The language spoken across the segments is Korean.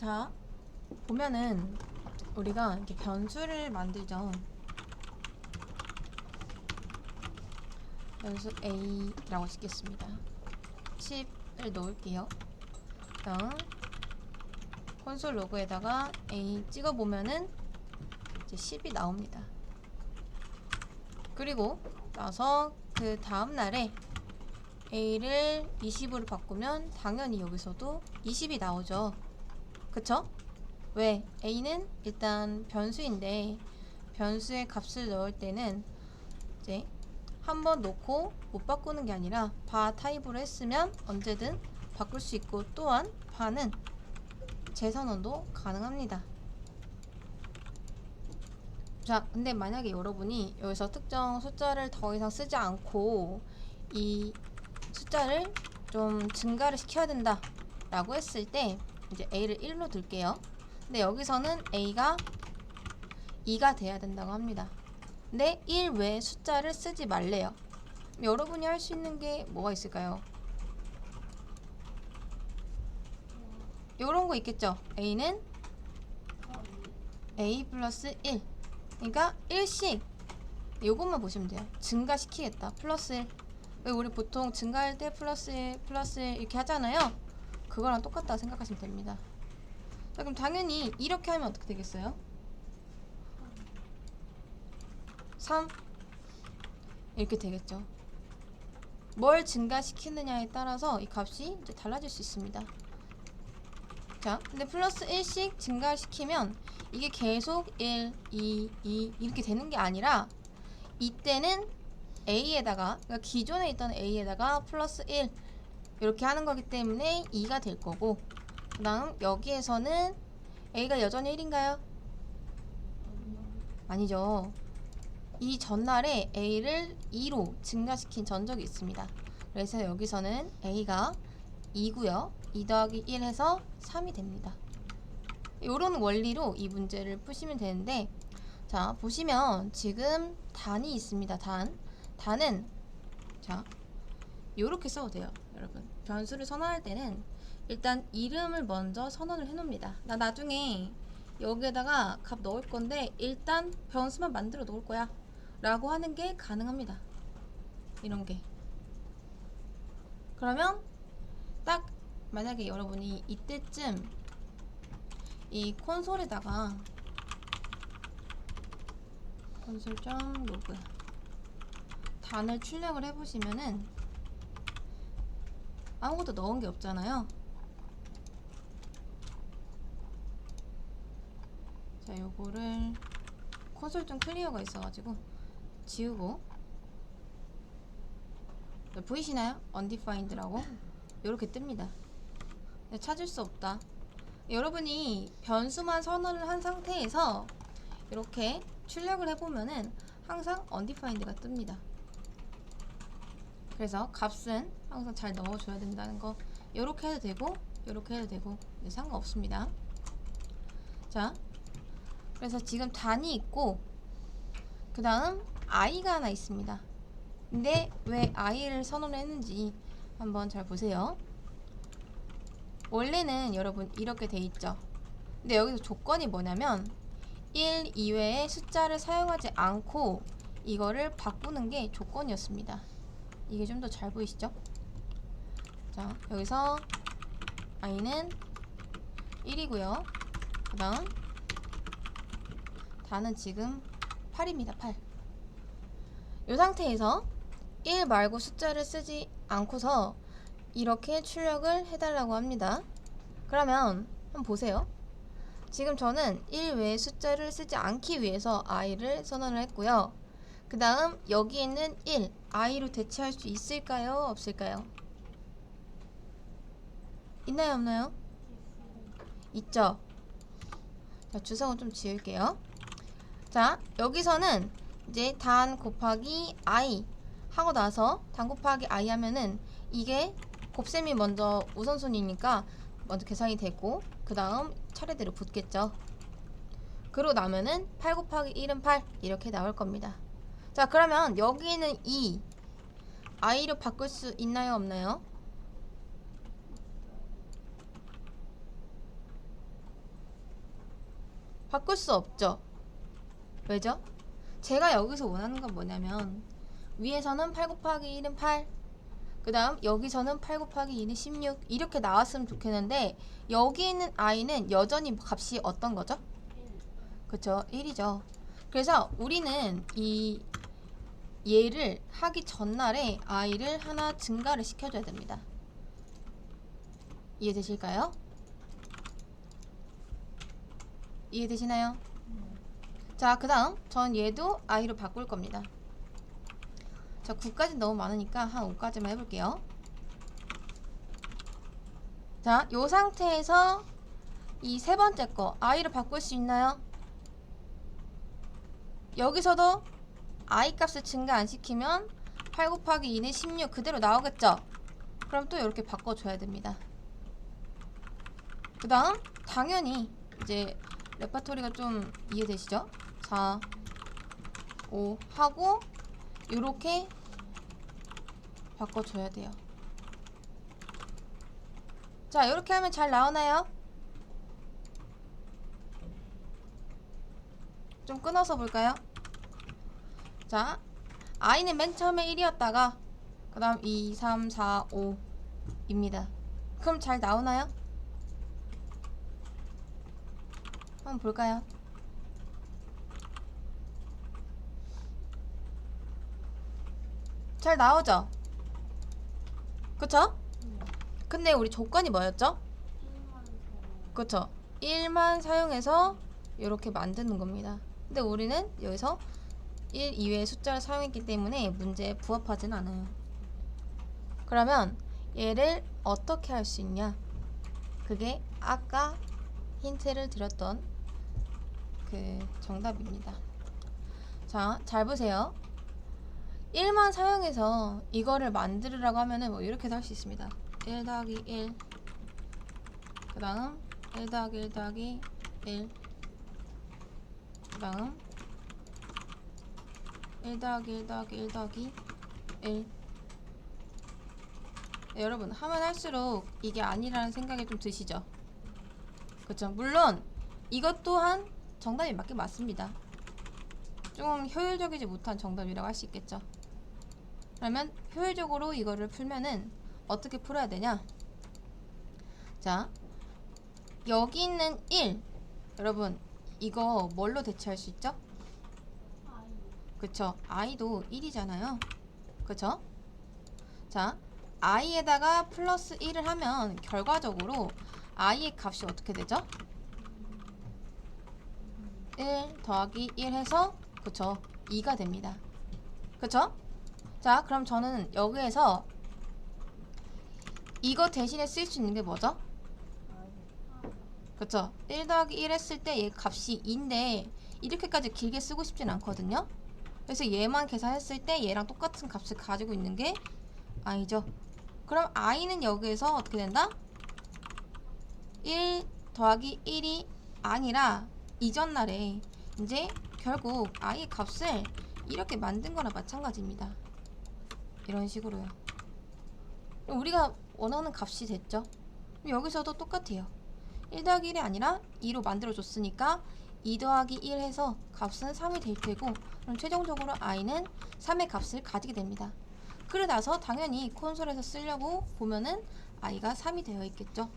자, 보면은 우리가 이렇게 변수를 만들죠. 변수 a라고 찍겠습니다. 10을 넣을게요. 다음 콘솔 로그에다가 a 찍어보면은 이제 10이 나옵니다. 그리고 나서 그 다음 날에 a를 20으로 바꾸면 당연히 여기서도 20이 나오죠. 그쵸? 왜? a는 일단 변수인데 변수의 값을 넣을 때는 이제 한번 놓고 못 바꾸는 게 아니라 바 타입으로 했으면 언제든 바꿀 수 있고, 또한 바는 재선언도 가능합니다. 자, 근데 만약에 여러분이 여기서 특정 숫자를 더 이상 쓰지 않고 이 숫자를 좀 증가를 시켜야 된다 라고 했을 때 이제 a를 1로 둘게요. 근데 여기서는 a가 2가 돼야 된다고 합니다. 근데 1 외에 숫자를 쓰지 말래요. 여러분이 할 수 있는 게 뭐가 있을까요? 요런 거 있겠죠. a는 a 플러스 1, 그러니까 1씩 요것만 보시면 돼요. 증가시키겠다. 플러스 1. 왜 우리 보통 증가할 때 플러스 1, 플러스 1 이렇게 하잖아요. 그거랑 똑같다고 생각하시면 됩니다. 자, 그럼 당연히 이렇게 하면 어떻게 되겠어요? 3 이렇게 되겠죠. 뭘 증가시키느냐에 따라서 이 값이 이제 달라질 수 있습니다. 자, 근데 플러스 1씩 증가시키면 이게 계속 1, 2, 2 이렇게 되는 게 아니라 이때는 a에다가, 그러니까 기존에 있던 a에다가 플러스 1 이렇게 하는 거기 때문에 2가 될 거고, 그 다음 여기에서는 a가 여전히 1인가요? 아니죠. 이 전날에 a를 2로 증가시킨 전적이 있습니다. 그래서 여기서는 a가 2고요. 2 더하기 1 해서 3이 됩니다. 이런 원리로 이 문제를 푸시면 되는데, 자, 보시면 지금 단이 있습니다. 단은 자, 요렇게 써도 돼요. 여러분, 변수를 선언할 때는 일단 이름을 먼저 선언을 해 놓습니다. 나 나중에 여기에다가 값 넣을 건데 일단 변수만 만들어 놓을 거야 라고 하는 게 가능합니다. 이런 게. 그러면 딱 만약에 여러분이 이때쯤 이 콘솔에다가 콘솔.로그 단을 출력을 해보시면은 아무것도 넣은 게 없잖아요. 자, 요거를 콘솔.클리어가 있어가지고 지우고, 보이시나요? undefined라고 요렇게 뜹니다. 찾을 수 없다. 여러분이 변수만 선언을 한 상태에서 이렇게 출력을 해보면은 항상 undefined가 뜹니다. 그래서 값은 항상 잘 넣어줘야 된다는 거. 요렇게 해도 되고 요렇게 해도 되고 상관없습니다. 자, 그래서 지금 단이 있고 그 다음 i가 하나 있습니다. 근데 왜 i를 선언을 했는지 한번 잘 보세요. 원래는 여러분 이렇게 돼 있죠. 근데 여기서 조건이 뭐냐면 1 이외의 숫자를 사용하지 않고 이거를 바꾸는 게 조건이었습니다. 이게 좀 더 잘 보이시죠? 자, 여기서 i는 1이고요. 그 다음 단은 지금 8입니다. 8. 이 상태에서 1 말고 숫자를 쓰지 않고서 이렇게 출력을 해달라고 합니다. 그러면 한번 보세요. 지금 저는 1 외의 숫자를 쓰지 않기 위해서 i를 선언을 했고요. 그 다음 여기 있는 1, i로 대체할 수 있을까요? 없을까요? 있나요? 없나요? 있죠? 자, 주성은 좀 지울게요. 자, 여기서는 이제 단 곱하기 i 하고 나서 단 곱하기 i 하면은 이게 곱셈이 먼저 우선순위니까 먼저 계산이 되고 그 다음 차례대로 붙겠죠. 그러고 나면은 8 곱하기 1은 8 이렇게 나올 겁니다. 자, 그러면 여기는 2 i로 바꿀 수 있나요? 없나요? 바꿀 수 없죠. 왜죠? 제가 여기서 원하는 건 뭐냐면 위에서는 8 곱하기 1은 8, 그 다음 여기서는 8 곱하기 2는 16 이렇게 나왔으면 좋겠는데 여기 있는 i는 여전히 값이 어떤 거죠? 그쵸? 1이죠. 그래서 우리는 이 얘를 하기 전날에 i를 하나 증가를 시켜줘야 됩니다. 이해되실까요? 이해되시나요? 자, 그 다음 전 얘도 i로 바꿀 겁니다. 자, 9까지 너무 많으니까 한 5까지만 해볼게요. 자, 요 상태에서 이 세 번째 거 i를 바꿀 수 있나요? 여기서도 i 값을 증가 안 시키면 8 곱하기 2는 16 그대로 나오겠죠? 그럼 또 이렇게 바꿔줘야 됩니다. 그 다음 당연히 이제 레파토리가 좀 이해되시죠? 4, 5 하고 이렇게 바꿔줘야 돼요. 자, 이렇게 하면 잘 나오나요? 좀 끊어서 볼까요? 자, i는 맨 처음에 1이었다가 그 다음 2, 3, 4, 5입니다. 그럼 잘 나오나요? 한번 볼까요? 잘 나오죠? 그쵸? 근데 우리 조건이 뭐였죠? 그쵸? 1만 사용해서 이렇게 만드는 겁니다. 근데 우리는 여기서 1 이외의 숫자를 사용했기 때문에 문제에 부합하진 않아요. 그러면 얘를 어떻게 할 수 있냐? 그게 아까 힌트를 드렸던 그 정답입니다. 자, 잘 보세요. 1만 사용해서 이거를 만들으라고 하면은 뭐 이렇게도 할 수 있습니다. 1 더하기 1, 그 다음 1 더하기 1 더하기 1, 그 다음 1 더하기 1 더하기 1 더하기 1. 네, 여러분 하면 할수록 이게 아니라는 생각이 좀 드시죠? 그쵸? 물론 이것 또한 정답이 맞긴 맞습니다. 좀 효율적이지 못한 정답이라고 할 수 있겠죠. 그러면 효율적으로 이거를 풀면은 어떻게 풀어야 되냐? 자, 여기 있는 1 여러분 이거 뭘로 대체할 수 있죠? 그쵸? i도 1이잖아요. 그쵸? 자, i에다가 플러스 1을 하면 결과적으로 i의 값이 어떻게 되죠? 1 더하기 1 해서 그쵸? 2가 됩니다. 그쵸? 자, 그럼 저는 여기에서 이거 대신에 쓸 수 있는 게 뭐죠? 그쵸? 1 더하기 1 했을 때 얘 값이 2인데 이렇게까지 길게 쓰고 싶진 않거든요. 그래서 얘만 계산했을 때 얘랑 똑같은 값을 가지고 있는 게 i죠. 그럼 i는 여기에서 어떻게 된다? 1 더하기 1이 아니라 이전 날에 이제 결국 i의 값을 이렇게 만든 거나 마찬가지입니다. 이런 식으로요. 우리가 원하는 값이 됐죠. 여기서도 똑같아요. 1 더하기 1이 아니라 2로 만들어줬으니까 2 더하기 1 해서 값은 3이 될 테고 그럼 최종적으로 i는 3의 값을 가지게 됩니다. 그러고 나서 당연히 콘솔에서 쓰려고 보면은 i가 3이 되어 있겠죠.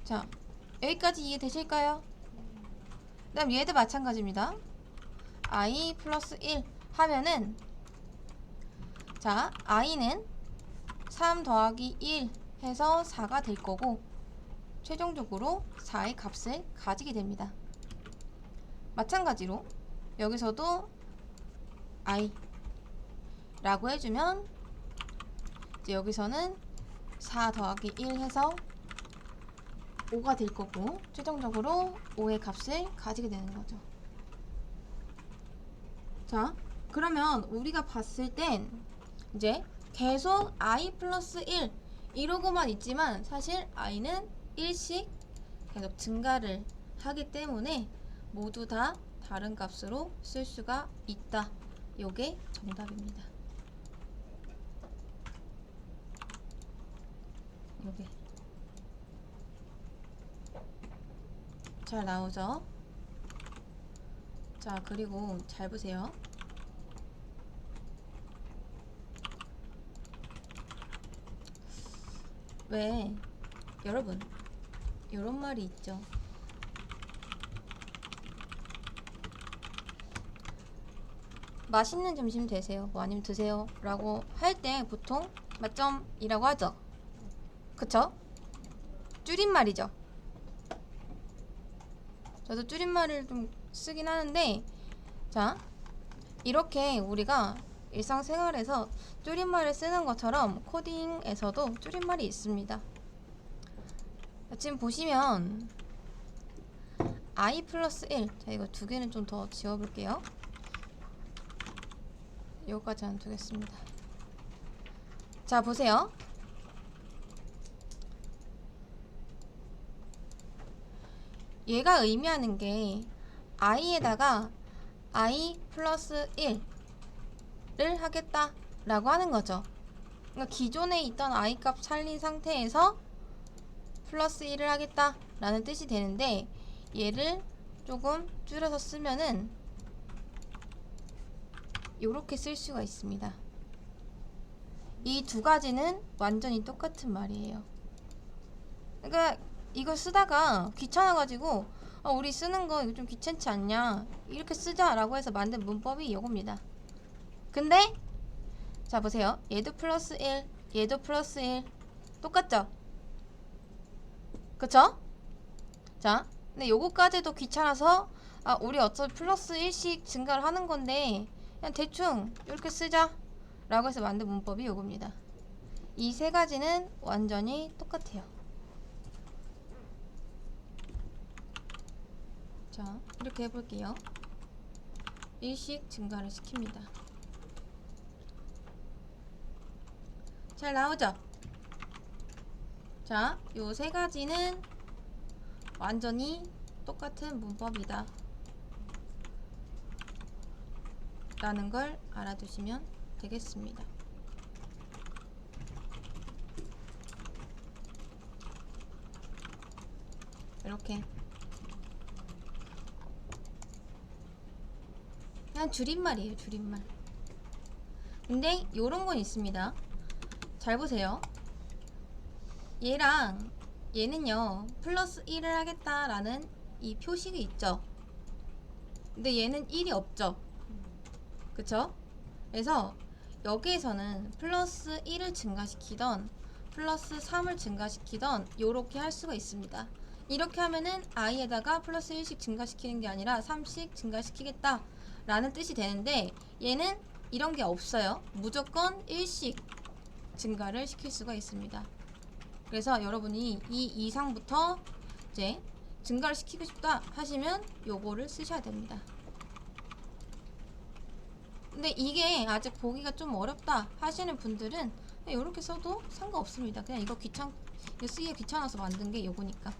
자, 여기까지 이해되실까요? 그 다음 얘도 마찬가지입니다. i 플러스 1 하면은 자, i는 3 더하기 1 해서 4가 될 거고 최종적으로 4의 값을 가지게 됩니다. 마찬가지로 여기서도 i 라고 해주면 이제 여기서는 4 더하기 1 해서 5가 될 거고 최종적으로 5의 값을 가지게 되는 거죠. 자, 그러면 우리가 봤을 땐 이제 계속 i 플러스 1 이러고만 있지만 사실 i는 1씩 계속 증가를 하기 때문에 모두 다 다른 값으로 쓸 수가 있다. 요게 정답입니다. 요게 잘 나오죠? 자, 그리고 잘 보세요. 왜 여러분 요런 말이 있죠. 맛있는 점심 되세요, 뭐 아니면 드세요 라고 할 때 보통 맛점이라고 하죠. 그쵸? 줄임말이죠. 저도 줄임말을 좀 쓰긴 하는데, 자, 이렇게 우리가 일상생활에서 줄임말을 쓰는 것처럼 코딩에서도 줄임말이 있습니다. 지금 보시면 i 플러스 1, 자, 이거 두 개는 좀 더 지워볼게요. 여기까지 안 두겠습니다. 자, 보세요. 얘가 의미하는 게 i에다가 i 플러스 1을 하겠다 라고 하는 거죠. 그러니까 기존에 있던 i 값 살린 상태에서 플러스 1을 하겠다 라는 뜻이 되는데, 얘를 조금 줄여서 쓰면은 요렇게 쓸 수가 있습니다. 이 두 가지는 완전히 똑같은 말이에요. 그러니까 이거 쓰다가 귀찮아가지고 우리 쓰는 거 이거 좀 귀찮지 않냐, 이렇게 쓰자 라고 해서 만든 문법이 이겁니다. 근데 자, 보세요. 얘도 플러스 1, 얘도 플러스 1 똑같죠? 그쵸? 자, 근데 요거까지도 귀찮아서 우리 어차피 플러스 1씩 증가를 하는 건데 그냥 대충 이렇게 쓰자 라고 해서 만든 문법이 요겁니다. 이 세 가지는 완전히 똑같아요. 자, 이렇게 해볼게요. 1씩 증가를 시킵니다. 잘 나오죠? 자, 요 세 가지는 완전히 똑같은 문법이다 라는 걸 알아두시면 되겠습니다. 이렇게 그냥 줄임말이에요, 줄임말. 근데 요런 건 있습니다. 잘 보세요. 얘랑 얘는요 플러스 1을 하겠다라는 이 표식이 있죠. 근데 얘는 1이 없죠. 그쵸? 그래서 여기에서는 플러스 1을 증가시키던 플러스 3을 증가시키던 요렇게 할 수가 있습니다. 이렇게 하면은 i에다가 플러스 1씩 증가시키는 게 아니라 3씩 증가시키겠다 라는 뜻이 되는데, 얘는 이런 게 없어요. 무조건 1씩 증가를 시킬 수가 있습니다. 그래서 여러분이 이 이상부터 이제 증가를 시키고 싶다 하시면 요거를 쓰셔야 됩니다. 근데 이게 아직 보기가 좀 어렵다 하시는 분들은 이렇게 써도 상관없습니다. 그냥 이거 쓰기가 귀찮아서 만든 게 요거니까.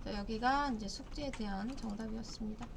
자, 여기가 이제 숙제에 대한 정답이었습니다.